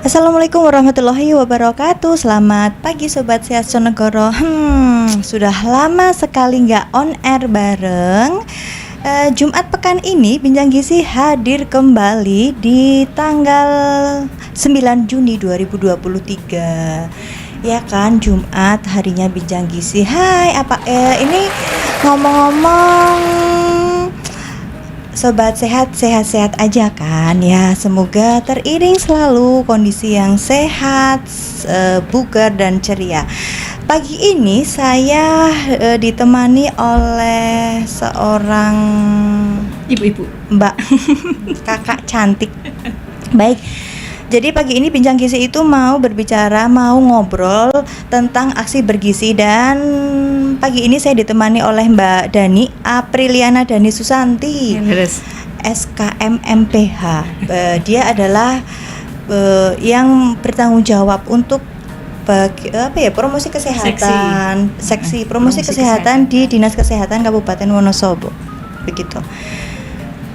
Assalamualaikum warahmatullahi wabarakatuh. Selamat pagi Sobat Sehat Sonegoro. Sudah lama sekali nggak on air bareng. Jumat pekan ini Bincang Gizi hadir kembali di tanggal 9 Juni 2023. Ya kan, Jumat harinya Bincang Gizi. Hai, ini ngomong-ngomong, Sobat sehat-sehat aja kan ya. Semoga teriring selalu kondisi yang sehat, bugar dan ceria. Pagi ini saya ditemani oleh seorang ibu-ibu, Mbak kakak cantik. Baik. Jadi pagi ini Bincang Gizi itu mau ngobrol tentang aksi bergizi, dan pagi ini saya ditemani oleh Mbak Dani Apriliana Dani Susanti, SKM MPH. Dia adalah yang bertanggung jawab untuk promosi kesehatan, seksi promosi kesehatan di Dinas Kesehatan Kabupaten Wonosobo. Begitu.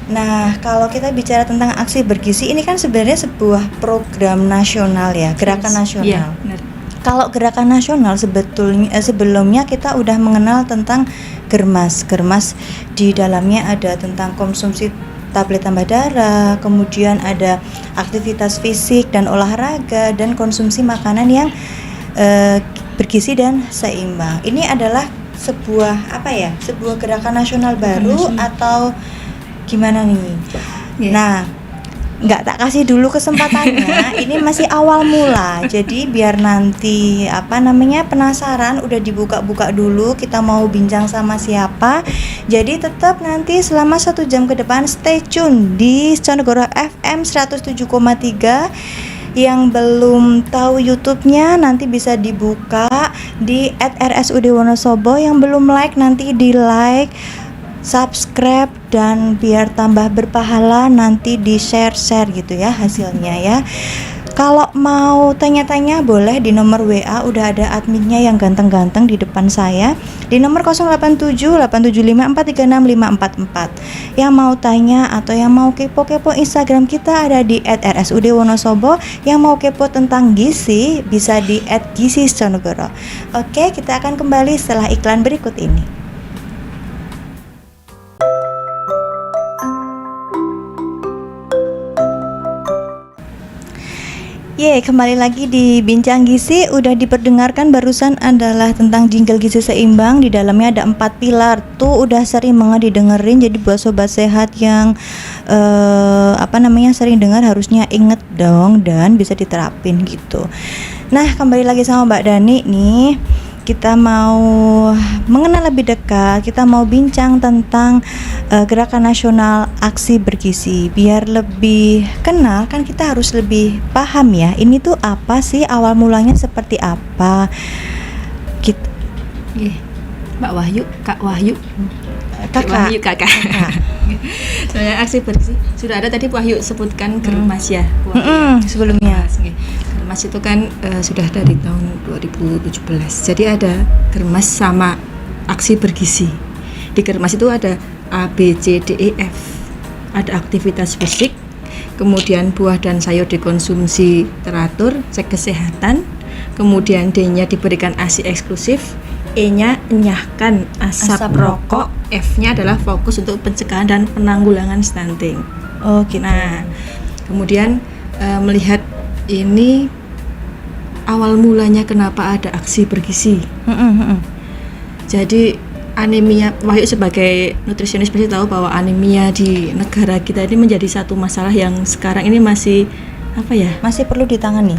Nah, kalau kita bicara tentang aksi bergizi, ini kan sebenarnya sebuah program nasional ya, gerakan nasional. Iya, kalau gerakan nasional sebelumnya kita udah mengenal tentang Germas. Germas di dalamnya ada tentang konsumsi tablet tambah darah, kemudian ada aktivitas fisik dan olahraga, dan konsumsi makanan yang bergizi dan seimbang. Ini adalah sebuah gerakan nasional baru atau gimana nih? Yeah. Nah, nggak tak kasih dulu kesempatannya. Ini masih awal mula, jadi biar nanti penasaran, udah dibuka-buka dulu kita mau bincang sama siapa. Jadi tetap nanti selama 1 jam ke depan stay tune di Sonegoro FM 107,3. Yang belum tahu YouTube-nya nanti bisa dibuka di @rsud Wonosobo. Yang belum like nanti di like, subscribe, dan biar tambah berpahala nanti di share gitu ya hasilnya ya. Kalau mau tanya-tanya boleh di nomor WA, udah ada adminnya yang ganteng-ganteng di depan saya di nomor 087875436544. Yang mau tanya atau yang mau kepo-kepo Instagram kita ada di @rsud Wonosobo. Yang mau kepo tentang gizi bisa di @gizi_sonegoro. Oke, kita akan kembali setelah iklan berikut ini. Kembali lagi di Bincang Gizi. Udah diperdengarkan barusan adalah tentang jingle gizi seimbang. Di dalamnya ada 4 pilar. Tuh udah sering banget didengerin. Jadi buat sobat sehat yang sering dengar harusnya inget dong dan bisa diterapin gitu. Nah, kembali lagi sama Mbak Dani nih. Kita mau mengenal lebih dekat, kita mau bincang tentang gerakan nasional aksi bergizi. Biar lebih kenal kan kita harus lebih paham ya, ini tuh apa sih, awal mulanya seperti apa gitu. Mbak Wahyu, Kak Wahyu, kakak. Soalnya aksi bergizi sudah ada tadi Wahyu sebutkan Germas ya. Sebelumnya Germas itu kan sudah dari tahun 2017. Jadi ada Germas sama aksi bergizi. Di Germas itu ada A, B, C, D, E, F. Ada aktivitas fisik, kemudian buah dan sayur dikonsumsi teratur, cek kesehatan, kemudian D-nya diberikan ASI eksklusif, E-nya enyahkan asap rokok, F-nya adalah fokus untuk pencegahan dan penanggulangan stunting. Oh gitu. Nah, kemudian melihat ini awal mulanya kenapa ada aksi bergizi. Jadi anemia, Wahyu sebagai nutrisionis pasti tahu bahwa anemia di negara kita ini menjadi satu masalah yang sekarang ini masih masih perlu ditangani.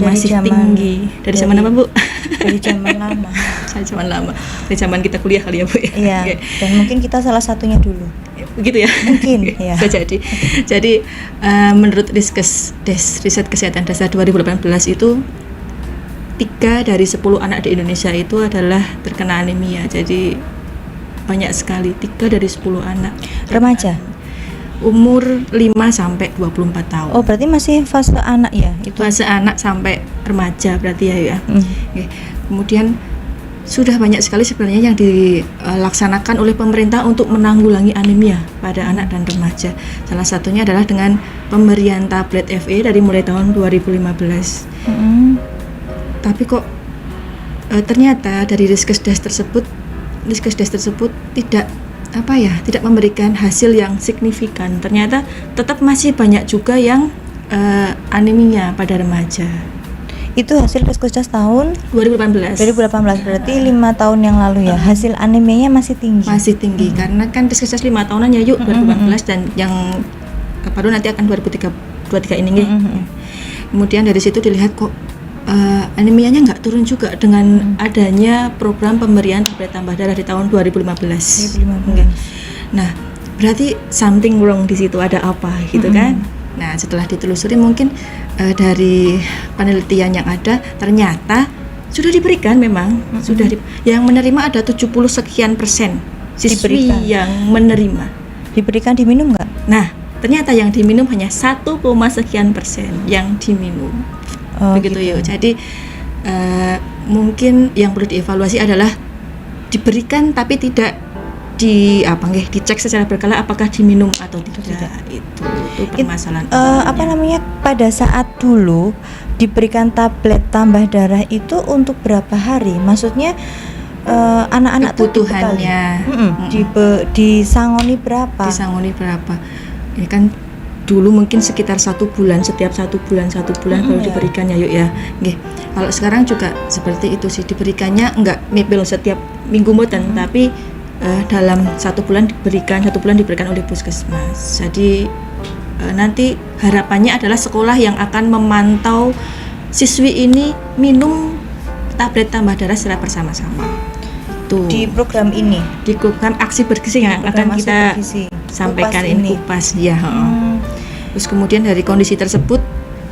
Masih tinggi. Dari zaman apa, Bu? Dari zaman lama. Dari zaman kita kuliah kali ya, Bu. Iya. Okay. Dan mungkin kita salah satunya dulu. Begitu ya? Mungkin. Ya. Jadi menurut riset kesehatan dasar 2018 itu 3 dari 10 anak di Indonesia itu adalah terkena anemia. Jadi banyak sekali, 3 dari 10 anak remaja umur 5 sampai 24 tahun. Oh, berarti masih fase anak ya? Itu fase anak sampai remaja berarti ya. Oke. Kemudian sudah banyak sekali sebenarnya yang dilaksanakan oleh pemerintah untuk menanggulangi anemia pada anak dan remaja. Salah satunya adalah dengan pemberian tablet FE dari mulai tahun 2015. Tapi kok ternyata dari Riskesdas tersebut tidak memberikan hasil yang signifikan. Ternyata tetap masih banyak juga yang anemia pada remaja. Itu hasil Riskesdas tahun 2018 berarti 5 tahun yang lalu ya. Hasil anemianya masih tinggi. Karena kan Riskesdas 5 tahunan ya 2018 dan yang baru nanti akan 2023 ini. Kemudian dari situ dilihat kok anemianya nggak turun juga dengan adanya program pemberian tablet tambah darah di tahun 2015. Nah, berarti something wrong di situ, ada apa gitu kan? Nah, setelah ditelusuri mungkin dari penelitian yang ada ternyata sudah diberikan memang yang menerima ada 70 sekian persen siswi yang menerima. Diberikan diminum nggak? Nah, ternyata yang diminum hanya 1, sekian persen yang diminum. Begitu ya. Jadi mungkin yang perlu dievaluasi adalah diberikan tapi tidak dicek secara berkala apakah diminum atau tidak. Itu permasalahan. Pada saat dulu diberikan tablet tambah darah itu untuk berapa hari? Maksudnya anak-anak kebutuhannya disangoni berapa? Ini kan dulu mungkin sekitar 1 bulan, setiap 1 bulan baru diberikan ya yuk ya. Kalau sekarang juga seperti itu sih, diberikannya enggak mebel setiap minggu mboten, tapi dalam 1 bulan diberikan oleh puskesmas. Jadi nanti harapannya adalah sekolah yang akan memantau siswi ini minum tablet tambah darah secara bersama-sama. Tuh. Di program ini, di program aksi bergizi yang akan kita sampaikan ini kupas ya. Terus kemudian dari kondisi tersebut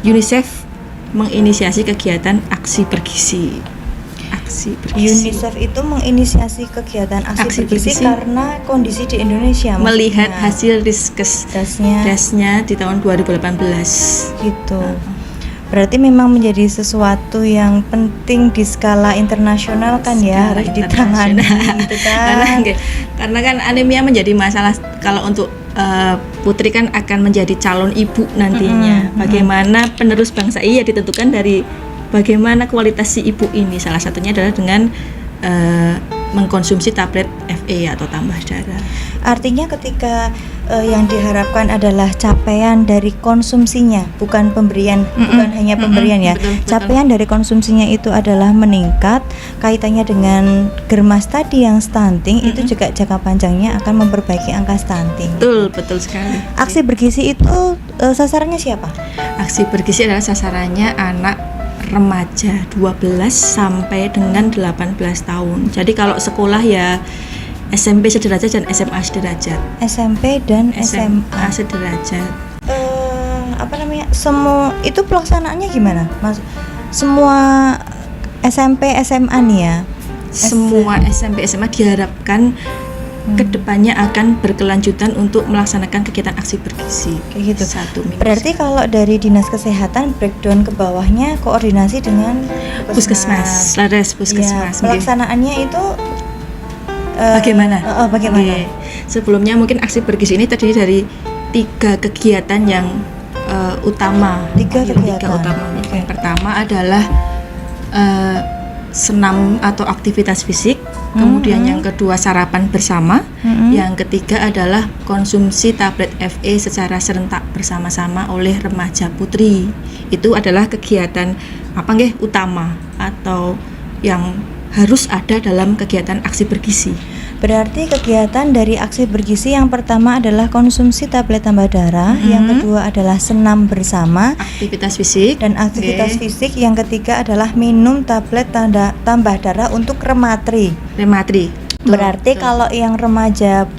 UNICEF menginisiasi kegiatan aksi bergizi. UNICEF itu menginisiasi kegiatan aksi bergizi karena kondisi di Indonesia melihat hasil Riskesdasnya di tahun 2018 gitu. Berarti memang menjadi sesuatu yang penting di skala internasional kan ya, harus ditangani gitu kan. Karena kan anemia menjadi masalah kalau untuk putri kan akan menjadi calon ibu nantinya. Bagaimana penerus bangsa ini ya ditentukan dari bagaimana kualitas si ibu ini. Salah satunya adalah dengan mengkonsumsi tablet FE atau tambah darah. Artinya ketika yang diharapkan adalah capaian dari konsumsinya, bukan pemberian, bukan hanya pemberian ya. Betul. Capaian dari konsumsinya itu adalah meningkat, kaitannya dengan germas tadi yang stunting, itu juga jangka panjangnya akan memperbaiki angka stunting. Betul sekali. Aksi bergizi itu sasarannya siapa? Aksi bergizi adalah sasarannya anak remaja 12 sampai dengan 18 tahun. Jadi kalau sekolah ya SMP sederajat dan SMA sederajat. SMP dan SMA sederajat. Semua itu pelaksanaannya gimana, Mas? Semua SMP SMA nih ya. Semua SMP SMA diharapkan kedepannya akan berkelanjutan untuk melaksanakan kegiatan aksi bergizi. Kayak gitu. 1 minggu. Berarti kalau dari dinas kesehatan breakdown ke bawahnya koordinasi dengan puskesmas. Ya, pelaksanaannya itu bagaimana? Sebelumnya mungkin aksi bergizi ini terdiri dari 3 kegiatan yang utama. 3 kegiatan utama. Yang pertama adalah senam atau aktivitas fisik. Kemudian yang kedua sarapan bersama. Yang ketiga adalah konsumsi tablet FE secara serentak bersama-sama oleh remaja putri. Itu adalah kegiatan utama atau yang harus ada dalam kegiatan aksi bergizi. Berarti kegiatan dari aksi bergizi yang pertama adalah konsumsi tablet tambah darah, yang kedua adalah senam bersama, aktivitas fisik dan aktivitas fisik, yang ketiga adalah minum tablet tambah darah untuk rematri. Berarti kalau yang remaja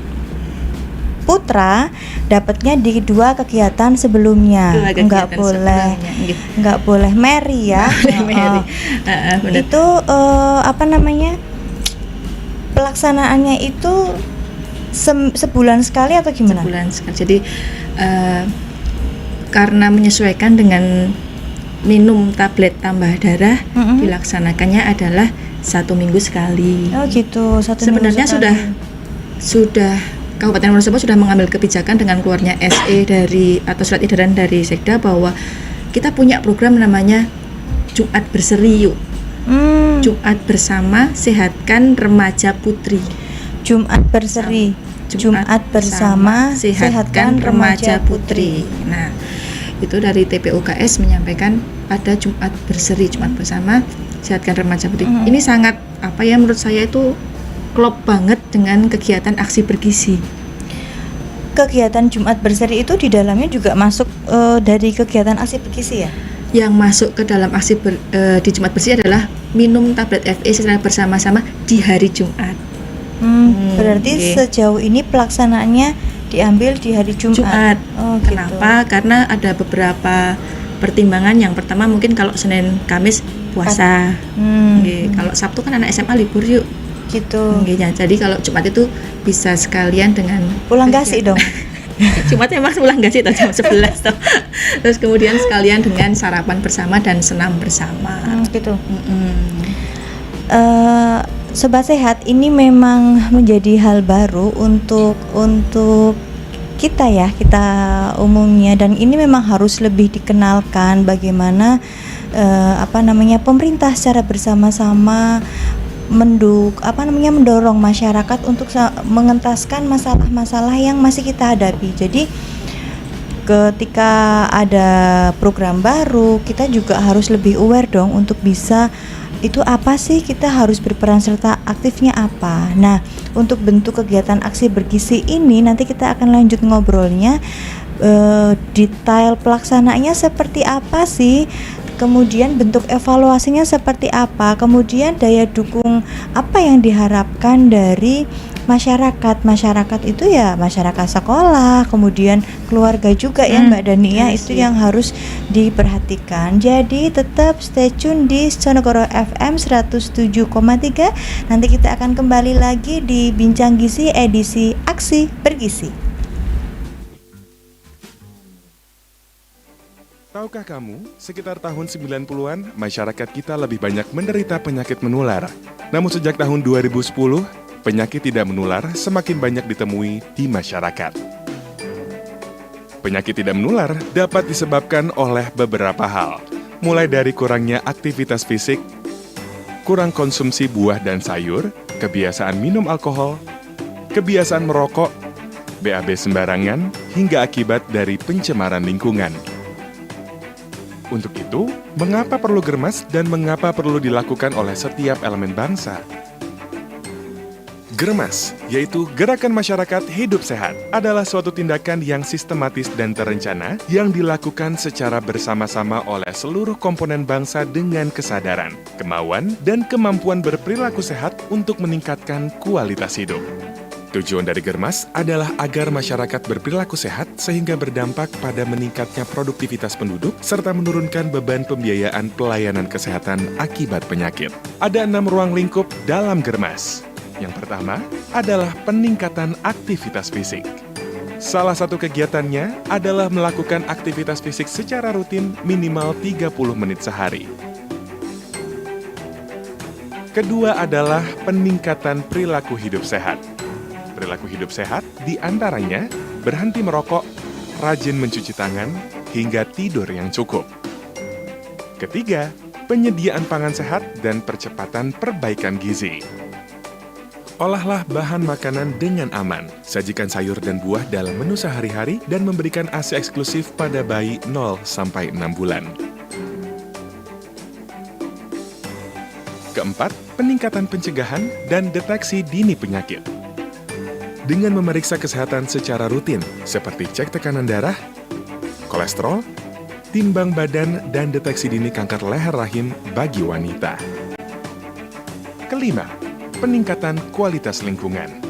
putra dapatnya di 2 kegiatan sebelumnya. Enggak boleh Mary ya. Itu pelaksanaannya itu sebulan sekali atau gimana? Sebulan sekali. Jadi karena menyesuaikan dengan minum tablet tambah darah, dilaksanakannya adalah 1 minggu sekali. Oh gitu, 1 minggu Sebenarnya sekali. sudah Kabupaten Wonosobo sudah mengambil kebijakan dengan keluarnya SE atau surat edaran dari Sekda bahwa kita punya program namanya Jumat Berseri Yuk. Jumat bersama sehatkan remaja putri. Jumat Berseri. Jumat bersama sehatkan remaja putri. Nah, itu dari TPUKS menyampaikan ada Jumat Berseri, Jumat bersama sehatkan remaja putri. Ini sangat menurut saya itu klop banget dengan kegiatan aksi bergizi. Kegiatan Jumat Berseri itu di dalamnya juga masuk dari kegiatan aksi bergizi ya? Yang masuk ke dalam aksi di Jumat Bersih adalah minum tablet FE secara bersama-sama di hari Jumat. Berarti sejauh ini pelaksanaannya diambil di hari Jumat. Oh, Kenapa? Gitu. Karena ada beberapa pertimbangan. Yang pertama mungkin kalau Senin Kamis puasa. Kalau Sabtu kan anak SMA libur yuk. Gitu. Jadi kalau Jumat itu bisa sekalian dengan pulang kasih dong. Jumat emang pulang kasih jam 11 toh. Terus kemudian sekalian dengan sarapan bersama dan senam bersama. Gitu. Sobat Sehat, ini memang menjadi hal baru untuk kita ya, kita umumnya, dan ini memang harus lebih dikenalkan bagaimana pemerintah secara bersama-sama mendorong masyarakat untuk mengentaskan masalah-masalah yang masih kita hadapi. Jadi ketika ada program baru, kita juga harus lebih aware dong untuk bisa itu apa sih, kita harus berperan serta aktifnya apa. Nah, untuk bentuk kegiatan aksi bergizi ini nanti kita akan lanjut ngobrolnya, detail pelaksanaannya seperti apa sih, kemudian bentuk evaluasinya seperti apa, kemudian daya dukung apa yang diharapkan dari masyarakat itu ya masyarakat sekolah, kemudian keluarga juga ya Mbak Dania, itu yang harus diperhatikan. Jadi tetap stay tune di Sonogoro FM 107,3. Nanti kita akan kembali lagi di Bincang Gizi edisi Aksi Bergizi. Tahukah kamu, sekitar tahun 90-an, masyarakat kita lebih banyak menderita penyakit menular. Namun sejak tahun 2010, penyakit tidak menular semakin banyak ditemui di masyarakat. Penyakit tidak menular dapat disebabkan oleh beberapa hal, mulai dari kurangnya aktivitas fisik, kurang konsumsi buah dan sayur, kebiasaan minum alkohol, kebiasaan merokok, BAB sembarangan, hingga akibat dari pencemaran lingkungan. Untuk itu, mengapa perlu Germas dan mengapa perlu dilakukan oleh setiap elemen bangsa? Germas, yaitu Gerakan Masyarakat Hidup Sehat, adalah suatu tindakan yang sistematis dan terencana yang dilakukan secara bersama-sama oleh seluruh komponen bangsa dengan kesadaran, kemauan, dan kemampuan berperilaku sehat untuk meningkatkan kualitas hidup. Tujuan dari Germas adalah agar masyarakat berperilaku sehat sehingga berdampak pada meningkatnya produktivitas penduduk serta menurunkan beban pembiayaan pelayanan kesehatan akibat penyakit. Ada 6 ruang lingkup dalam Germas. Yang pertama adalah peningkatan aktivitas fisik. Salah satu kegiatannya adalah melakukan aktivitas fisik secara rutin minimal 30 menit sehari. Kedua adalah peningkatan perilaku hidup sehat. Perilaku hidup sehat diantaranya berhenti merokok, rajin mencuci tangan, hingga tidur yang cukup. Ketiga, penyediaan pangan sehat dan percepatan perbaikan gizi. Olahlah bahan makanan dengan aman, sajikan sayur dan buah dalam menu sehari-hari dan memberikan ASI eksklusif pada bayi 0-6 bulan. Keempat, peningkatan pencegahan dan deteksi dini penyakit. Dengan memeriksa kesehatan secara rutin, seperti cek tekanan darah, kolesterol, timbang badan, dan deteksi dini kanker leher rahim bagi wanita. Kelima, peningkatan kualitas lingkungan.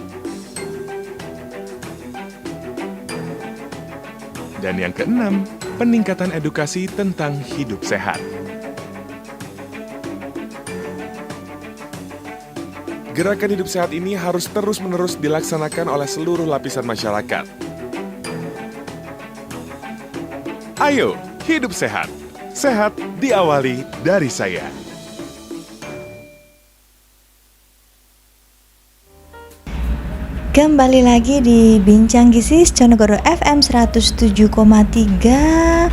Dan yang keenam, peningkatan edukasi tentang hidup sehat. Gerakan hidup sehat ini harus terus-menerus dilaksanakan oleh seluruh lapisan masyarakat. Ayo, hidup sehat. Sehat diawali dari saya. Kembali lagi di Bincang Gizi Conegoro FM 107,3.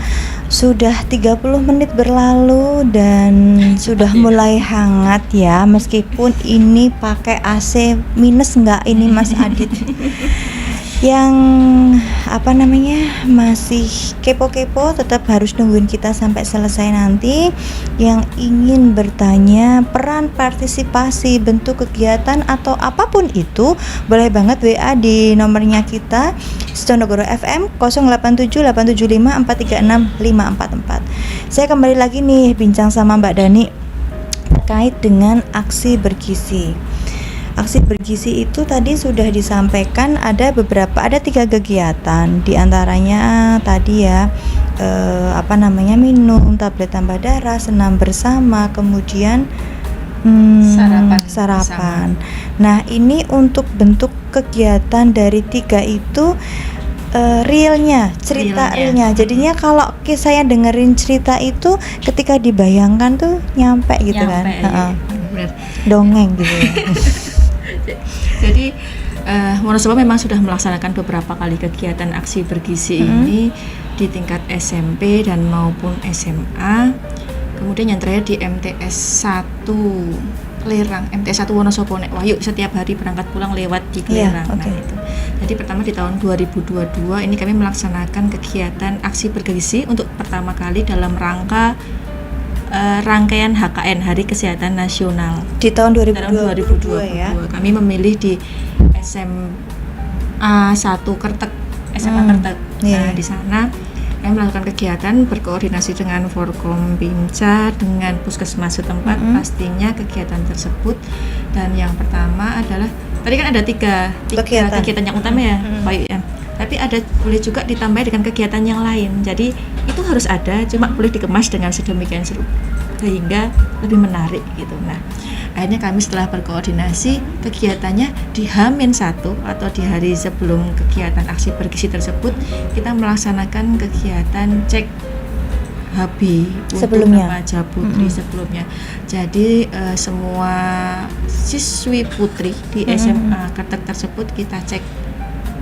Sudah 30 menit berlalu dan sudah mulai hangat ya. Meskipun ini pakai AC minus enggak ini Mas Adit. Yang masih kepo-kepo tetap harus nungguin kita sampai selesai nanti. Yang ingin bertanya peran partisipasi bentuk kegiatan atau apapun itu, boleh banget WA di nomornya kita Conegoro FM 087875436544. Saya kembali lagi nih bincang sama Mbak Dani terkait dengan aksi bergizi. Aksi bergizi itu tadi sudah disampaikan ada 3 kegiatan, diantaranya tadi ya minum tablet tambah darah, senam bersama, kemudian sarapan. Nah ini untuk bentuk kegiatan dari 3 itu cerita realnya. Jadinya kalau saya dengerin cerita itu ketika dibayangkan tuh nyampe gitu kan, dongeng gitu ya. Jadi Wonosobo memang sudah melaksanakan beberapa kali kegiatan aksi bergizi ini di tingkat SMP dan maupun SMA. Kemudian yang terakhir di MTS 1 Lerang, MTS 1 Wonosobo Nek Wahyu, setiap hari berangkat pulang lewat di Lerang. Okay. Nah, itu. Jadi pertama di tahun 2022 ini kami melaksanakan kegiatan aksi bergizi untuk pertama kali dalam rangka rangkaian HKN Hari Kesehatan Nasional di tahun 2022 ya. Kami memilih di SMA 1 Kertek, SMA Kertek. Nah, di sana kami melakukan kegiatan berkoordinasi dengan Forkombinca, dengan puskesmas setempat, pastinya kegiatan tersebut. Dan yang pertama adalah tadi kan ada tiga kegiatan yang utama ya, Pak Yu. Tapi ada boleh juga ditambah dengan kegiatan yang lain. Jadi itu harus ada, cuma boleh dikemas dengan sedemikian sehingga lebih menarik gitu. Nah, akhirnya kami setelah berkoordinasi kegiatannya di H-1 atau di hari sebelum kegiatan aksi bergizi tersebut, kita melaksanakan kegiatan cek HB sebelumnya untuk remaja putri sebelumnya. Jadi semua siswi putri di SMA Kertek tersebut kita cek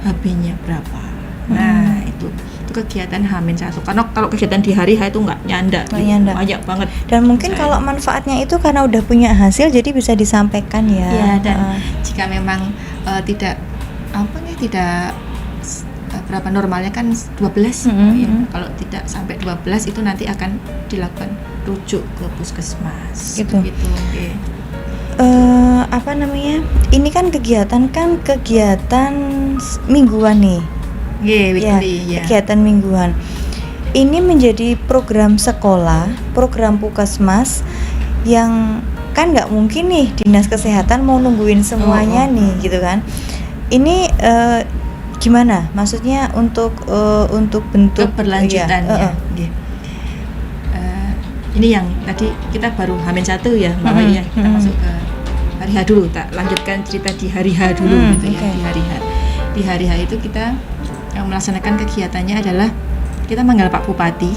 HB-nya berapa. Nah, itu kegiatan H-1. Karena kalau kegiatan di hari H itu nggak nyanda. Banyak banget. Dan mungkin kalau manfaatnya itu karena udah punya hasil jadi bisa disampaikan ya. Ya, dan jika memang tidak berapa normalnya kan 12 ya. Kalau tidak sampai 12 itu nanti akan dilakukan rujuk ke puskesmas. Gitu. Okay. Ini kan kegiatan mingguan nih. Kegiatan mingguan. Ini menjadi program sekolah, program puskesmas yang kan nggak mungkin nih dinas kesehatan mau nungguin semuanya nih, gitu kan? Ini gimana? Maksudnya untuk bentuk keberlanjutannya. Ini yang tadi kita baru H-1 ya, Mbak Wahyu ya. Kita masuk ke hari H dulu, tak lanjutkan cerita di hari H dulu gitu ya. Di hari H. Di hari H itu kita yang melaksanakan kegiatannya adalah kita manggil Pak Bupati.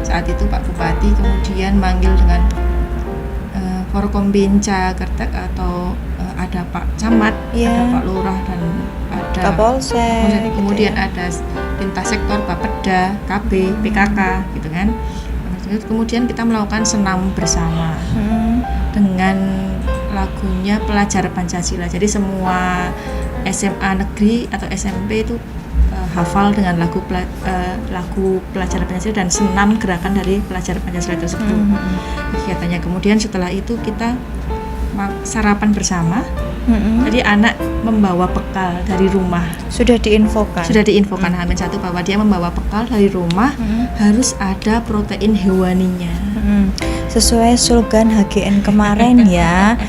Saat itu Pak Bupati kemudian manggil dengan Forkombinca Kertek atau ada Pak Camat, ada Pak Lurah dan ada Kapolsek. Kemudian ada lintas sektor Bapeda, KB, PKK gitu kan. Kemudian kita melakukan senam bersama dengan lagunya Pelajar Pancasila. Jadi semua SMA negeri atau SMP itu hafal dengan lagu Pelajar Pancasila dan senam gerakan dari Pelajar Pancasila tersebut. Kegiatannya kemudian setelah itu kita sarapan bersama. Jadi anak membawa bekal dari rumah. Sudah diinfokan H-1 bahwa dia membawa bekal dari rumah, harus ada protein hewaninya. Sesuai slogan HGN kemarin ya.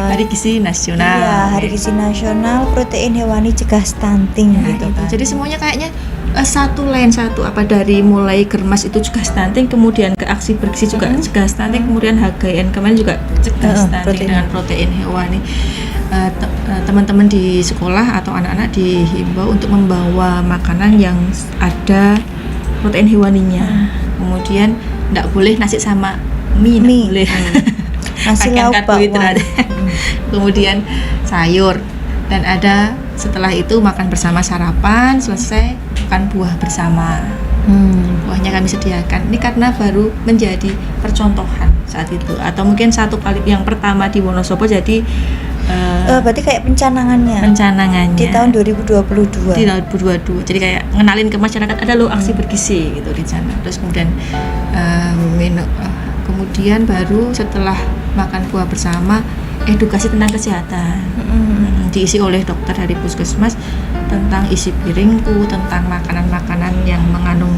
Hari Gizi Nasional. Iya, Hari Gizi Nasional, protein hewani cegah stunting gitu kan. Jadi semuanya kayaknya satu dari mulai germas itu cegah stunting, kemudian ke aksi bergizi juga cegah stunting, kemudian HGN kemarin juga cegah stunting dengan protein hewani. Teman-teman di sekolah atau anak-anak dihimbau untuk membawa makanan yang ada protein hewaninya. Kemudian enggak boleh nasi sama mie. Boleh. Nasi lauk bakwan. Kemudian sayur dan ada Setelah itu makan bersama sarapan, selesai makan buah bersama. Buahnya kami sediakan. Ini karena baru menjadi percontohan saat itu, atau mungkin satu kali yang pertama di Wonosobo, jadi Berarti kayak pencanangannya pencanangannya di tahun 2022. di tahun 2022. Jadi kayak ngenalin ke masyarakat ada loh aksi bergizi gitu di sana. Terus kemudian kemudian baru setelah makan buah bersama, edukasi tentang kesehatan. Diisi oleh dokter dari puskesmas tentang isi piringku, tentang makanan-makanan yang mengandung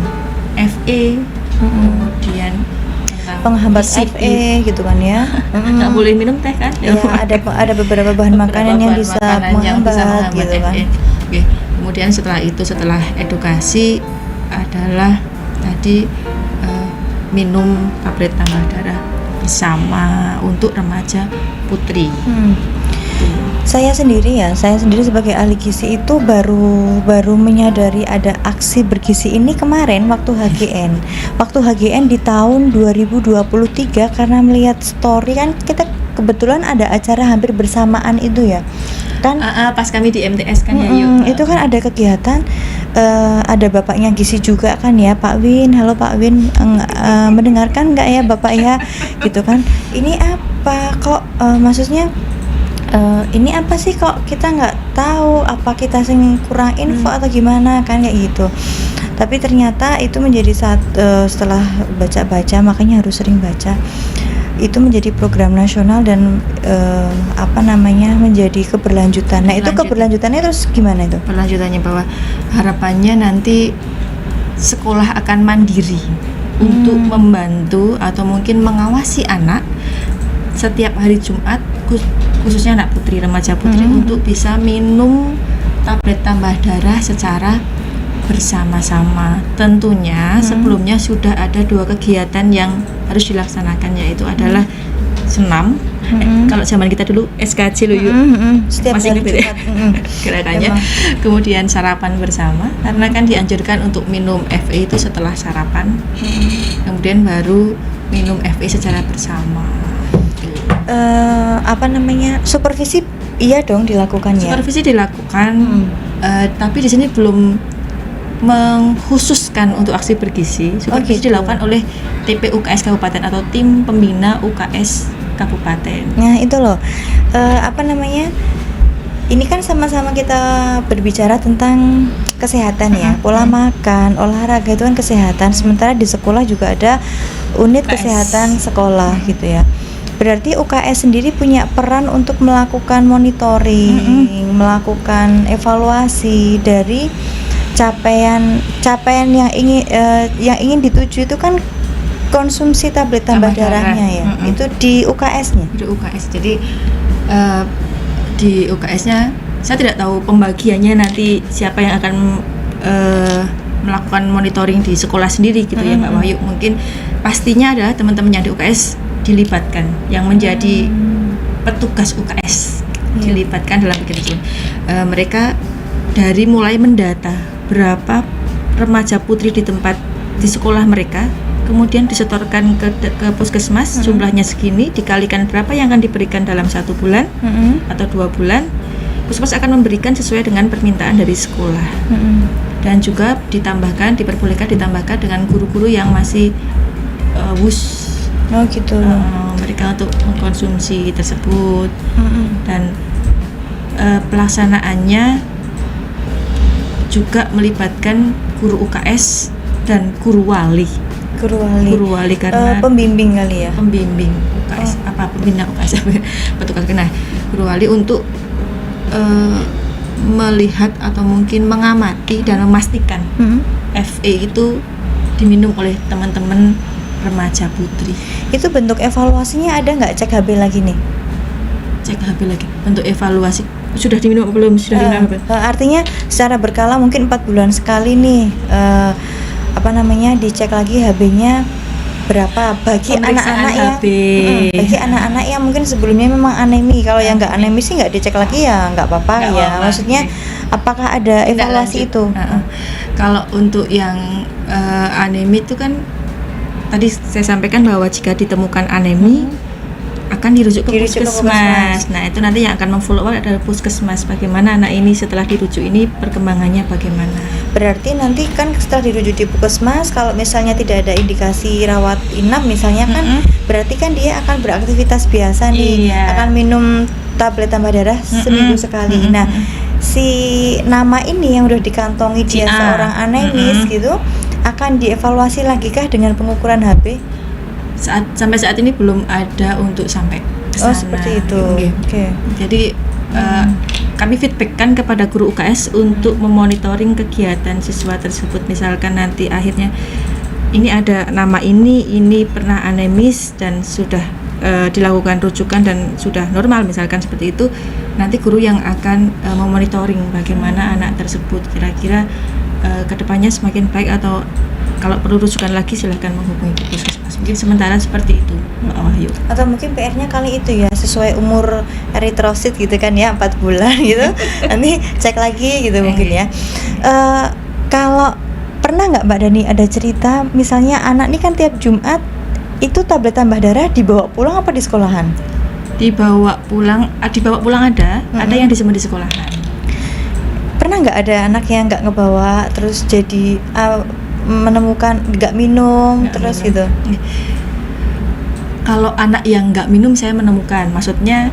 Fe, kemudian Penghambat isi Fe gitu kan ya. nggak boleh minum teh kan? Ya, ada beberapa bahan makanan yang bisa menghambat gitu kan. Fe. Oke. Kemudian setelah edukasi adalah tadi minum tablet tambah darah bersama untuk remaja putri. Saya sendiri sebagai ahli gizi itu baru menyadari ada aksi bergizi ini kemarin waktu HGN. Waktu HGN di tahun 2023, karena melihat story kan, kita kebetulan ada acara hampir bersamaan itu ya. Kan Pas kami di MTS kan ya, itu kan ada kegiatan, ada bapaknya gizi juga kan ya, Pak Win. Halo Pak Win, mendengarkan nggak ya Bapak ya, gitu kan. Ini apa kok, maksudnya ini apa sih kok kita nggak tahu, apa kita kurang info atau gimana kan, kayak gitu. Tapi ternyata itu menjadi setelah baca-baca, makanya harus sering baca, itu menjadi program nasional dan menjadi keberlanjutan. Nah itu keberlanjutannya terus gimana itu? Berlanjutannya bahwa harapannya nanti sekolah akan mandiri untuk membantu atau mungkin mengawasi anak setiap hari Jumat, khususnya anak putri, remaja putri, untuk bisa minum tablet tambah darah secara bersama-sama. Tentunya sebelumnya sudah ada 2 kegiatan yang harus dilaksanakan, yaitu adalah senam. Kalau zaman kita dulu SKJ loh yuk, Setiap masih hari ingat ya? Jumat. Gerakannya. Kemudian sarapan bersama, karena kan dianjurkan untuk minum Fe itu setelah sarapan. Kemudian baru minum Fe secara bersama. Supervisi iya dong dilakukan ya. Supervisi dilakukan, tapi di sini belum mengkhususkan untuk aksi bergizi. Supervisi gitu. dilakukan oleh TP UKS Kabupaten atau tim pembina UKS Kabupaten. Nah itu loh, ini kan sama-sama kita berbicara tentang kesehatan ya, pola makan, olahraga itu kan kesehatan. Sementara di sekolah juga ada unit UKS. kesehatan sekolah gitu ya. Berarti UKS sendiri punya peran untuk melakukan monitoring, melakukan evaluasi dari capaian yang ingin dituju itu kan konsumsi tablet tambah darahnya ya. Itu di UKS-nya. Di UKS. Jadi di UKS-nya saya tidak tahu pembagiannya nanti siapa yang akan melakukan monitoring di sekolah sendiri gitu ya Mbak Wahyu. Mungkin pastinya adalah teman-teman yang di UKS dilibatkan, yang menjadi petugas UKS dilibatkan dalam kegiatan. Mereka dari mulai mendata berapa remaja putri di sekolah mereka, kemudian disetorkan ke puskesmas, jumlahnya segini, dikalikan berapa yang akan diberikan dalam 1 bulan atau 2 bulan, puskesmas akan memberikan sesuai dengan permintaan dari sekolah. Dan juga diperbolehkan ditambahkan dengan guru-guru yang masih WUS. Oh gitu. Mereka untuk mengkonsumsi tersebut. Dan pelaksanaannya juga melibatkan guru UKS dan guru wali. Guru wali karena pembimbing kali ya. Pembimbing UKS, pembina UKS petugas. Nah, guru wali untuk melihat atau mungkin mengamati dan memastikan Fe itu diminum oleh teman-teman remaja putri. Itu bentuk evaluasinya ada nggak, cek HB lagi nih? Cek HB lagi. Bentuk evaluasi sudah diminum atau belum? Artinya secara berkala mungkin 4 bulan sekali nih dicek lagi HB-nya berapa bagi anak-anak yang bagi anak-anak yang mungkin sebelumnya memang anemi. Kalau yang nggak anemi sih nggak dicek lagi ya nggak apa-apa ya. Maksudnya apakah ada evaluasi itu? Kalau untuk yang anemi itu kan tadi saya sampaikan bahwa jika ditemukan anemi akan dirujuk ke Dirujuk ke puskesmas. Nah, itu nanti yang akan memfollow up adalah puskesmas. Bagaimana anak ini setelah dirujuk ini perkembangannya bagaimana? Berarti nanti kan setelah dirujuk di puskesmas, kalau misalnya tidak ada indikasi rawat inap misalnya kan, berarti kan dia akan beraktivitas biasa nih, Iya. akan minum tablet tambah darah seminggu sekali. Nah, si nama ini yang udah dikantongi dia Si A. seorang anemis gitu, akan dievaluasi lagi kah dengan pengukuran HB? Sampai saat ini belum ada untuk sampai ke Oh, sana. seperti itu. Oke. Oke. Jadi kami feedbackkan kepada guru UKS untuk memonitoring kegiatan siswa tersebut. Misalkan nanti akhirnya ini ada nama ini pernah anemis dan sudah dilakukan rujukan dan sudah normal misalkan seperti itu, nanti guru yang akan memonitoring bagaimana anak tersebut kira-kira kedepannya semakin baik atau kalau perlu rujukan lagi silahkan menghubungi puskesmas. Mungkin sementara seperti itu, Mbak Wahyu. Atau mungkin PR-nya kali itu ya, sesuai umur eritrosit gitu kan ya, 4 bulan gitu. Nanti cek lagi gitu mungkin ya. Kalau pernah nggak Mbak Dani ada cerita misalnya anak nih kan tiap Jumat itu tablet tambah darah dibawa pulang apa di sekolahan? Dibawa pulang ada yang disimpan di sekolahan. Pernah nggak ada anak yang nggak ngebawa terus jadi menemukan nggak minum Nggak terus minum. gitu? Kalau anak yang nggak minum saya menemukan, maksudnya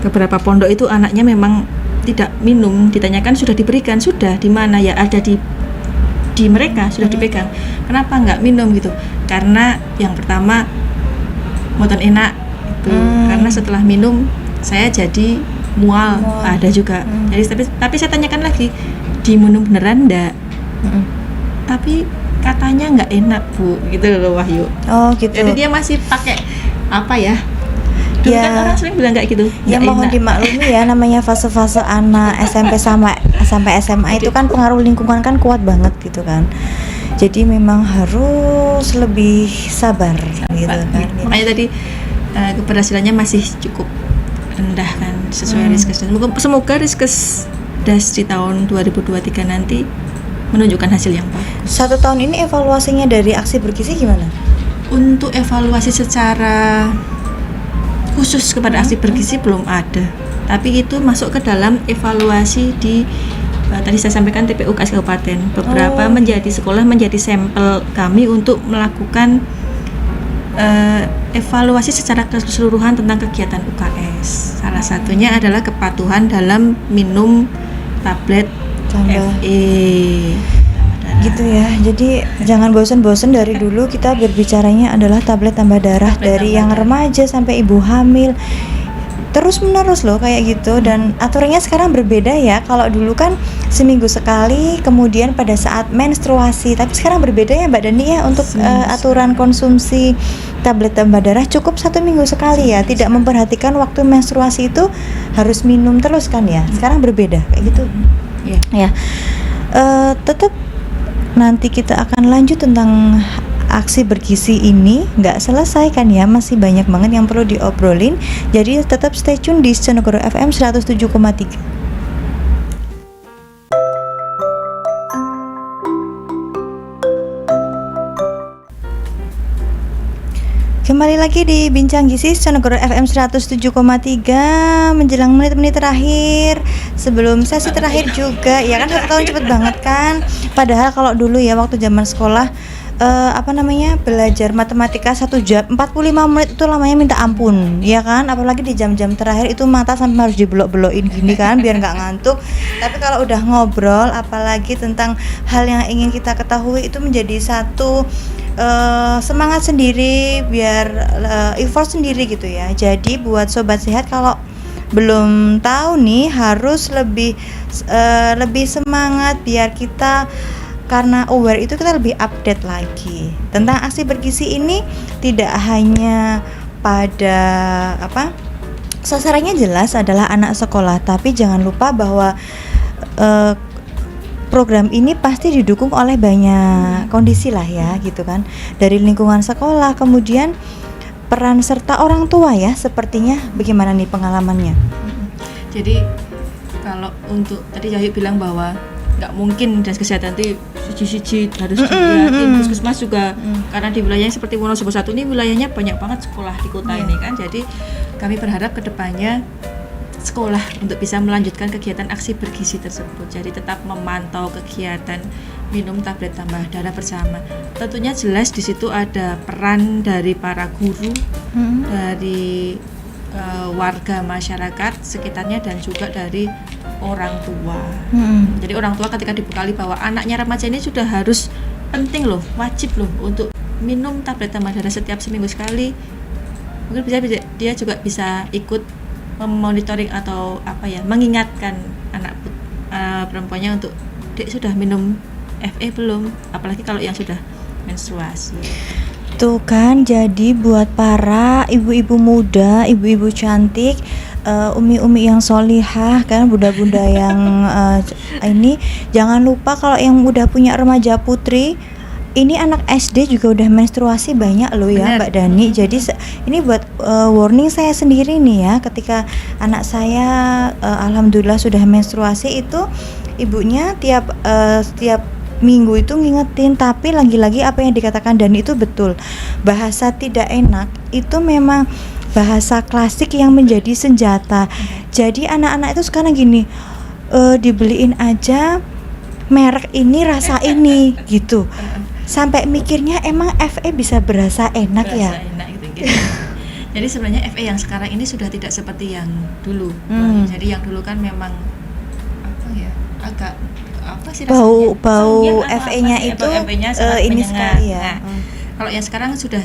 beberapa pondok itu anaknya memang tidak minum, ditanyakan sudah diberikan, sudah di mana ya, ada di mereka sudah dipegang. Kenapa nggak minum gitu? Karena yang pertama moton enak itu, karena setelah minum saya jadi mual. Ada juga. Jadi tapi saya tanyakan lagi, diminum beneran enggak? Tapi katanya nggak enak Bu, gitu loh Wahyu. Oh gitu. Jadi dia masih pakai apa ya? Dulu Ya. kan orang sering bilang kayak gitu. Ya nggak mohon enak. dimaklumi ya, namanya fase-fase anak SMP sampai SMA itu kan pengaruh lingkungan kan kuat banget gitu kan. Jadi memang harus lebih sabar gitu kan. Makanya tadi keberhasilannya masih cukup rendah kan, sesuai riskes. Semoga riskes das di tahun 2023 nanti menunjukkan hasil yang bagus. 1 tahun ini evaluasinya dari aksi bergizi gimana? Untuk evaluasi secara khusus kepada aksi bergizi belum ada, tapi itu masuk ke dalam evaluasi di tadi saya sampaikan TPU UKS Kabupaten. Beberapa menjadi sekolah menjadi sampel kami untuk melakukan evaluasi secara keseluruhan tentang kegiatan UKS. Salah satunya adalah kepatuhan dalam minum tablet Tambah. FE. Gitu ya. Jadi jangan bosan-bosan, dari dulu kita berbicaranya adalah tablet tambah darah, dari yang remaja sampai ibu hamil. Terus menerus loh kayak gitu, dan aturannya sekarang berbeda ya. Kalau dulu kan seminggu sekali, kemudian pada saat menstruasi. Tapi sekarang berbeda ya Mbak Dani ya, untuk aturan konsumsi tablet tambah darah cukup 1 minggu sekali ya. Tidak memperhatikan waktu menstruasi itu harus minum terus kan ya. Sekarang berbeda kayak gitu. Ya. Tetap nanti kita akan lanjut tentang aksi bergizi ini, nggak selesai kan ya, masih banyak banget yang perlu diobrolin. Jadi tetap stay tune di Sonogoro FM 107,3. Kembali lagi di Bincang Gizi Sonogoro FM 107,3, menjelang menit-menit terakhir sebelum sesi terakhir juga ya kan. 1 tahun cepet banget kan. Padahal kalau dulu ya waktu zaman sekolah belajar matematika 1 jam 45 menit itu lamanya minta ampun ya kan. Apalagi di jam-jam terakhir itu mata sampai harus dibelok-belokin gini kan biar nggak ngantuk. Tapi kalau udah ngobrol apalagi tentang hal yang ingin kita ketahui, itu menjadi satu semangat sendiri, biar effort sendiri gitu ya. Jadi buat sobat sehat, kalau belum tahu nih harus lebih semangat biar kita, karena aware itu kita lebih update lagi tentang aksi bergizi ini. Tidak hanya pada sasarannya jelas adalah anak sekolah, tapi jangan lupa bahwa program ini pasti didukung oleh banyak kondisi lah ya gitu kan, dari lingkungan sekolah, kemudian peran serta orang tua ya. Sepertinya bagaimana nih pengalamannya? Jadi kalau untuk tadi Yahyu bilang bahwa nggak mungkin dinas kesehatan itu siji harus dilihatin. Puskesmas juga karena di wilayahnya seperti Wonosobo 1 ini wilayahnya banyak banget sekolah di kota ini kan, jadi kami berharap kedepannya sekolah untuk bisa melanjutkan kegiatan aksi bergizi tersebut. Jadi tetap memantau kegiatan minum tablet tambah darah bersama. Tentunya jelas di situ ada peran dari para guru, dari warga masyarakat sekitarnya dan juga dari orang tua. Jadi orang tua ketika dibekali bahwa anaknya remaja ini sudah harus penting loh, wajib loh untuk minum tablet tambah darah setiap seminggu sekali. Mungkin dia juga bisa ikut memonitoring atau mengingatkan anak perempuannya untuk dek sudah minum FE belum, apalagi kalau yang sudah menstruasi. Tuh kan, jadi buat para ibu-ibu muda, ibu-ibu cantik, umi-umi yang solihah kan, bunda-bunda yang ini jangan lupa kalau yang udah punya remaja putri, ini anak SD juga udah menstruasi banyak loh ya. Bener. Mbak Dani. Jadi ini buat warning saya sendiri nih ya, ketika anak saya alhamdulillah sudah menstruasi, itu ibunya tiap minggu itu ngingetin. Tapi lagi-lagi apa yang dikatakan Dani itu betul, bahasa tidak enak itu memang bahasa klasik yang menjadi senjata. Jadi anak-anak itu sekarang gini, dibeliin aja merek ini rasa ini gitu, sampai mikirnya emang FE bisa berasa enak ya. Enak gitu. Jadi sebenarnya FE yang sekarang ini sudah tidak seperti yang dulu. Jadi yang dulu kan memang agak bau FE-nya itu ini sekali ya. Kalau yang sekarang sudah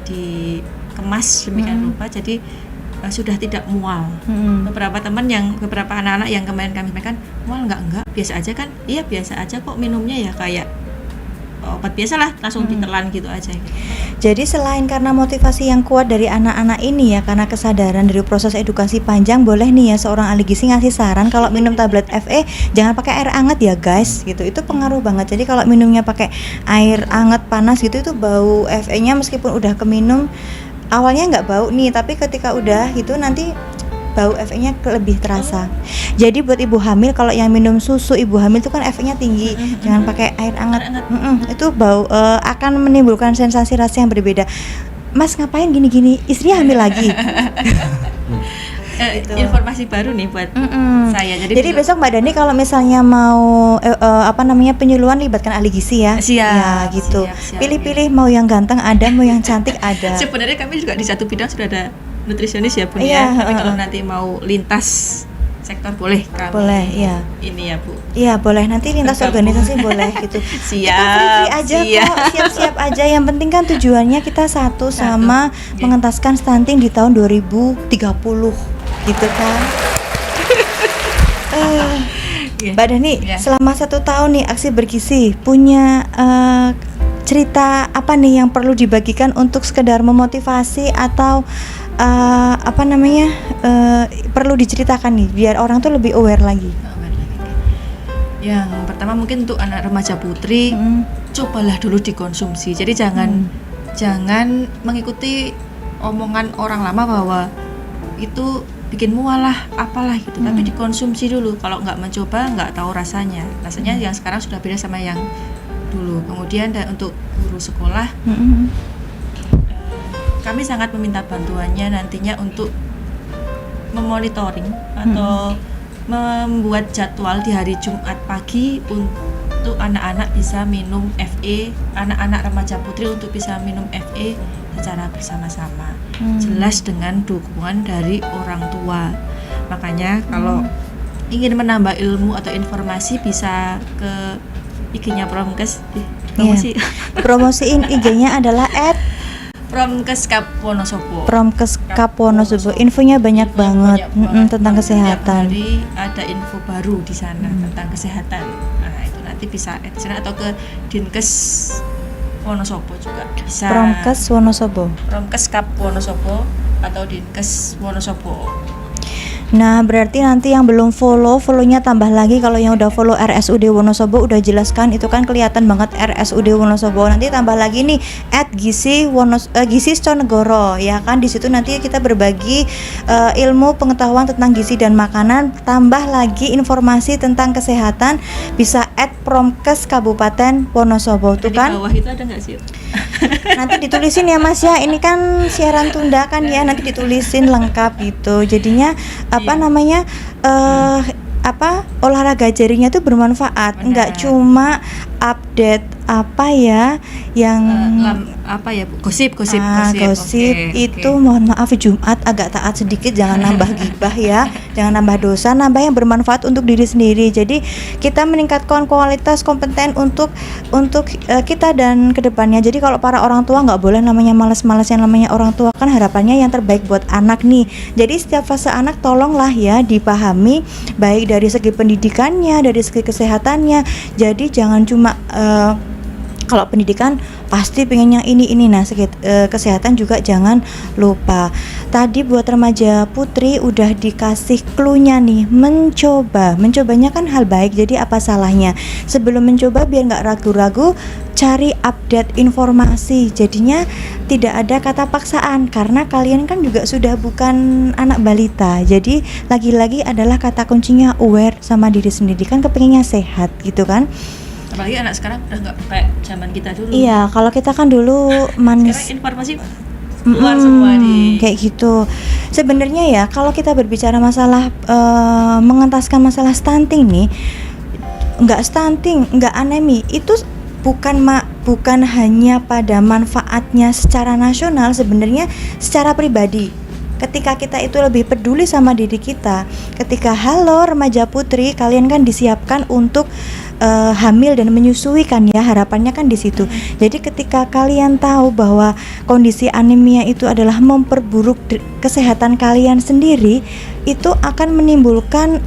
dikemas demikian rupa, jadi sudah tidak mual. Beberapa anak-anak yang kemarin kami sampaikan, mual enggak, biasa aja kan? Iya biasa aja kok, minumnya ya kayak obat biasa lah, langsung ditelan gitu aja. Jadi selain karena motivasi yang kuat dari anak-anak ini ya, karena kesadaran dari proses edukasi panjang, boleh nih ya seorang ahli gizi ngasih saran kalau minum tablet FE jangan pakai air hangat ya guys, gitu. Itu pengaruh banget. Jadi kalau minumnya pakai air hangat panas gitu, itu bau FE-nya meskipun udah keminum awalnya nggak bau nih, tapi ketika udah gitu nanti bau FE-nya lebih terasa. Jadi buat ibu hamil, kalau yang minum susu ibu hamil itu kan FE-nya tinggi, jangan pakai air hangat. Itu bau akan menimbulkan sensasi rasa yang berbeda. Mas ngapain gini-gini? Istrinya hamil lagi. Informasi baru nih buat saya. Jadi besok Mbak Dani kalau misalnya mau penyuluhan libatkan ahli gizi ya. Siap, ya gitu. Siap, Pilih-pilih, mau yang ganteng ada, mau yang cantik ada. Sebenarnya kami juga di satu bidang sudah ada nutrisionis ya Bun ya. Tapi kalau nanti mau lintas sektor boleh kami. Boleh, iya. Ini ya Bu. Iya, boleh. Nanti lintas organisasi boleh gitu. Siap. Kita free aja kok, siap-siap aja. Yang penting kan tujuannya kita satu sama mengentaskan stunting di tahun 2030 gitu kan. Mbak Dani, selama 1 tahun nih aksi bergizi, punya cerita apa nih yang perlu dibagikan untuk sekedar memotivasi atau perlu diceritakan nih biar orang tuh lebih aware lagi? Yang pertama mungkin untuk anak remaja putri, cobalah dulu dikonsumsi. Jadi jangan mengikuti omongan orang lama bahwa itu bikin mual lah, apalah gitu. Tapi dikonsumsi dulu. Kalau nggak mencoba, nggak tahu rasanya. Rasanya yang sekarang sudah beda sama yang dulu. Kemudian untuk guru sekolah, kami sangat meminta bantuannya nantinya untuk memonitoring atau membuat jadwal di hari Jumat pagi untuk anak-anak bisa minum FE, anak-anak remaja putri untuk bisa minum FE secara bersama-sama. Jelas dengan dukungan dari orang tua. Makanya kalau ingin menambah ilmu atau informasi bisa ke IG-nya Promkes. Promosiin IG-nya adalah @Promkes-Kap Wonosobo. Promkes-Kap Wonosobo. Infonya banyak banget tentang kesehatan. Jadi ada info baru di sana tentang kesehatan. Nah, itu nanti bisa di sana atau ke Dinkes Wonosobo juga bisa. Promkes Wonosobo. Promkes-Kap Wonosobo atau Dinkes Wonosobo. Nah, berarti nanti yang belum follow-nya tambah lagi. Kalau yang udah follow RSUD Wonosobo udah jelaskan, itu kan kelihatan banget RSUD Wonosobo. Nanti tambah lagi nih @gizi Stonegoro, ya kan. Di situ nanti kita berbagi ilmu pengetahuan tentang gizi dan makanan, tambah lagi informasi tentang kesehatan, bisa @promkes Kabupaten Wonosobo tuh Di kan. bawah itu ada nggak sih? Nanti ditulisin ya Mas ya, ini kan siaran tunda kan ya, nanti ditulisin lengkap gitu. Jadinya olahraga jarinya tuh bermanfaat, Benar. enggak cuma update yang gosip. gosip itu. Oke. Mohon maaf Jumat agak taat sedikit, jangan nambah gibah ya, jangan nambah dosa, nambah yang bermanfaat untuk diri sendiri. Jadi kita meningkatkan kualitas kompeten untuk kita dan kedepannya. Jadi kalau para orang tua nggak boleh namanya malas-malas, yang namanya orang tua kan harapannya yang terbaik buat anak nih. Jadi setiap fase anak tolonglah ya dipahami, baik dari segi pendidikannya, dari segi kesehatannya. Jadi jangan cuma kalau pendidikan pasti pengen yang ini. Nah, kesehatan juga jangan lupa. Tadi buat remaja putri udah dikasih clue-nya nih, mencobanya kan hal baik, jadi apa salahnya sebelum mencoba, biar nggak ragu-ragu cari update informasi. Jadinya tidak ada kata paksaan, karena kalian kan juga sudah bukan anak balita. Jadi lagi-lagi adalah kata kuncinya aware sama diri sendiri, kan kepengennya sehat gitu kan. Apalagi anak sekarang udah nggak kayak zaman kita dulu. Iya, kalau kita kan dulu manis. Sekarang informasi keluar semua di kayak gitu. Sebenarnya ya kalau kita berbicara masalah mengentaskan masalah stunting nih, nggak stunting, nggak anemi, itu bukan hanya pada manfaatnya secara nasional, sebenarnya secara pribadi. Ketika kita itu lebih peduli sama diri kita, ketika halo remaja putri, kalian kan disiapkan untuk hamil dan menyusui kan ya, harapannya kan di situ. Jadi ketika kalian tahu bahwa kondisi anemia itu adalah memperburuk kesehatan kalian sendiri, itu akan menimbulkan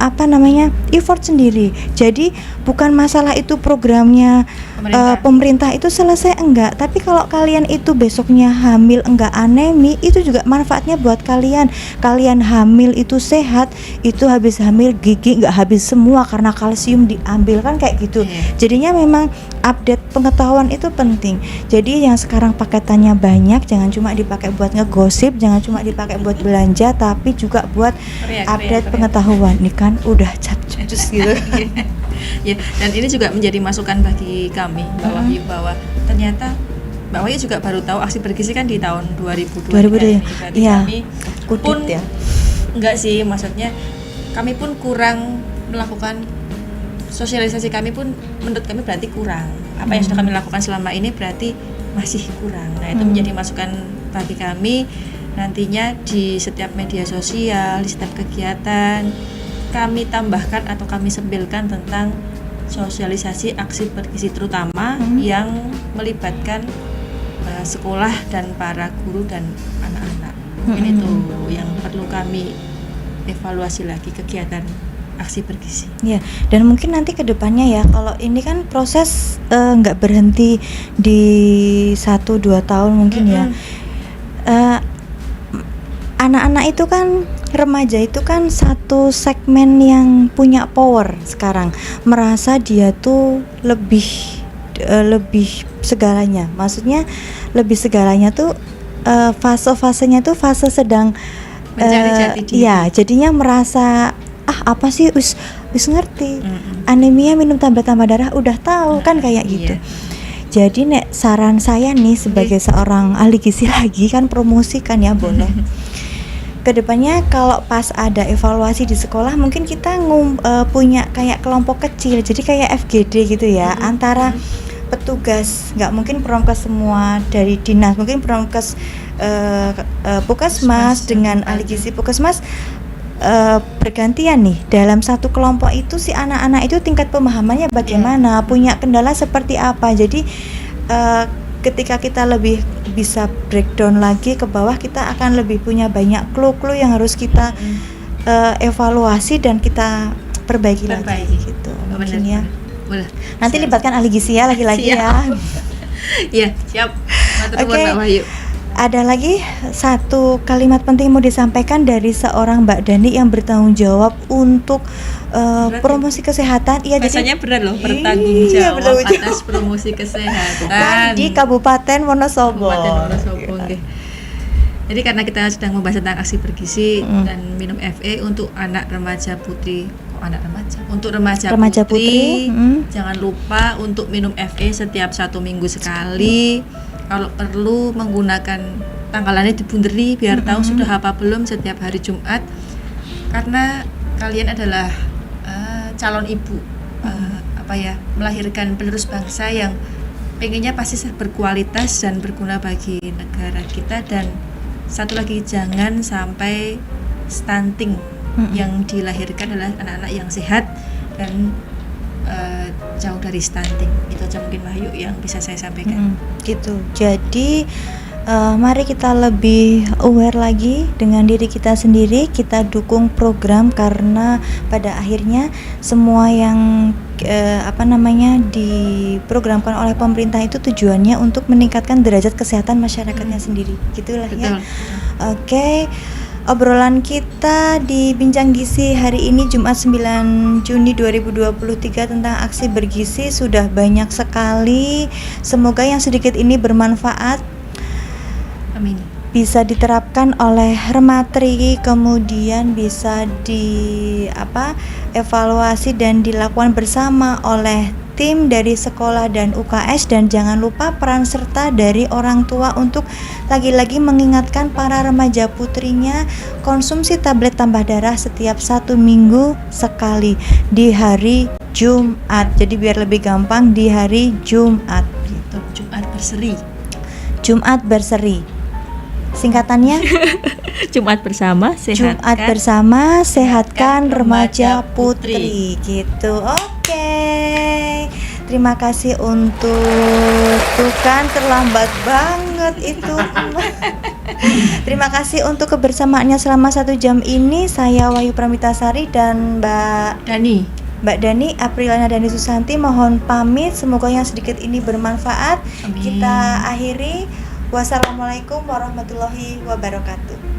effort sendiri. Jadi bukan masalah itu programnya pemerintah itu selesai, enggak, tapi kalau kalian itu besoknya hamil enggak anemi, itu juga manfaatnya buat kalian. Kalian hamil itu sehat, itu habis hamil gigi enggak habis semua karena kalsium diambil kan kayak gitu. Jadinya memang update pengetahuan itu penting. Jadi yang sekarang paketannya banyak, jangan cuma dipakai buat ngegosip, jangan cuma dipakai buat belanja, tapi juga buat update pengetahuan. Ini kan udah capcus gitu. Ya, dan ini juga menjadi masukan bagi kami bahwa ternyata Mbak Wahyu juga baru tahu aksi bergizi kan di tahun 2002 ini. Berarti iya. kami Kudit pun ya. enggak sih, maksudnya kami pun kurang melakukan sosialisasi, kami pun menurut kami berarti kurang. Apa yang sudah kami lakukan selama ini berarti masih kurang. Nah, itu menjadi masukan bagi kami nantinya di setiap media sosial, di setiap kegiatan kami tambahkan atau kami sempilkan tentang sosialisasi aksi bergizi, terutama yang melibatkan sekolah dan para guru dan anak-anak. Mungkin itu yang perlu kami evaluasi lagi, kegiatan aksi bergizi. Ya, dan mungkin nanti kedepannya ya, kalau ini kan proses nggak berhenti di 1-2 tahun mungkin ya. Anak-anak itu kan, remaja itu kan satu segmen yang punya power sekarang, merasa dia tuh lebih segalanya. Maksudnya lebih segalanya tuh fase-fasenya tuh fase sedang mencari jati diri. Ya, jadinya merasa apa sih wis ngerti. Anemia minum tambah darah udah tahu kan kayak gitu. Jadi saran saya nih sebagai seorang ahli gizi lagi, kan promosikan ya boleh. Kedepannya kalau pas ada evaluasi di sekolah, mungkin kita punya kayak kelompok kecil, jadi kayak FGD gitu ya, antara petugas, nggak mungkin promkes semua dari dinas, mungkin promkes Puskesmas dengan ahli gizi Puskesmas bergantian nih. Dalam satu kelompok itu si anak-anak itu tingkat pemahamannya bagaimana, punya kendala seperti apa. Jadi ketika kita lebih bisa breakdown lagi ke bawah, kita akan lebih punya banyak clue-clue yang harus kita evaluasi dan kita perbaiki lagi gitu. Mungkin ya. Boleh. Nanti libatkan ahli gizi ya lagi-lagi ya. Iya, siap. Oke. Ada lagi satu kalimat penting mau disampaikan dari seorang Mbak Dani yang bertanggung jawab untuk Berat ya? promosi kesehatan. Iya, Bahasanya berat loh, bertanggung Iya, jawab bertanggung jawab. atas promosi Kan kesehatan di Kabupaten Wonosobo. Kabupaten Wonosobo. Nggih. Jadi karena kita sedang membahas tentang aksi bergizi dan minum FE untuk anak remaja putri, anak remaja, untuk remaja putri, jangan lupa untuk minum FE setiap 1 minggu sekali. Kalau perlu menggunakan tanggalannya dibunderi biar tahu sudah apa belum setiap hari Jumat, karena kalian adalah calon ibu, melahirkan penerus bangsa yang pengennya pasti berkualitas dan berguna bagi negara kita. Dan satu lagi, jangan sampai stunting. Yang dilahirkan adalah anak-anak yang sehat dan jauh dari stunting. Itu aja mungkin Wahyu yang bisa saya sampaikan. Gitu. Jadi mari kita lebih aware lagi dengan diri kita sendiri. Kita dukung program karena pada akhirnya semua yang diprogramkan oleh pemerintah itu tujuannya untuk meningkatkan derajat kesehatan masyarakatnya sendiri. Gitulah. Betul. Ya. Oke. Obrolan kita di Bincang Gizi hari ini Jumat 9 Juni 2023 tentang aksi bergizi sudah banyak sekali. Semoga yang sedikit ini bermanfaat. Amin. Bisa diterapkan oleh rematri, kemudian bisa evaluasi dan dilakukan bersama oleh tim dari sekolah dan UKS. Dan jangan lupa peran serta dari orang tua untuk lagi-lagi mengingatkan para remaja putrinya konsumsi tablet tambah darah setiap 1 minggu sekali di hari Jumat. Jadi biar lebih gampang, di hari Jumat. Gitu. Jumat berseri. Jumat berseri. Singkatannya Jumat bersama sehatkan. Jumat bersama sehatkan remaja putri. Gitu. Oke. Terima kasih untuk tuh kan terlambat banget itu. Terima kasih untuk kebersamaannya selama 1 jam ini. Saya Wahyu Pramitasari dan Mbak Dani Aprilana Dani Susanti mohon pamit. Semoga yang sedikit ini bermanfaat. Amin. Kita akhiri. Wassalamualaikum warahmatullahi wabarakatuh.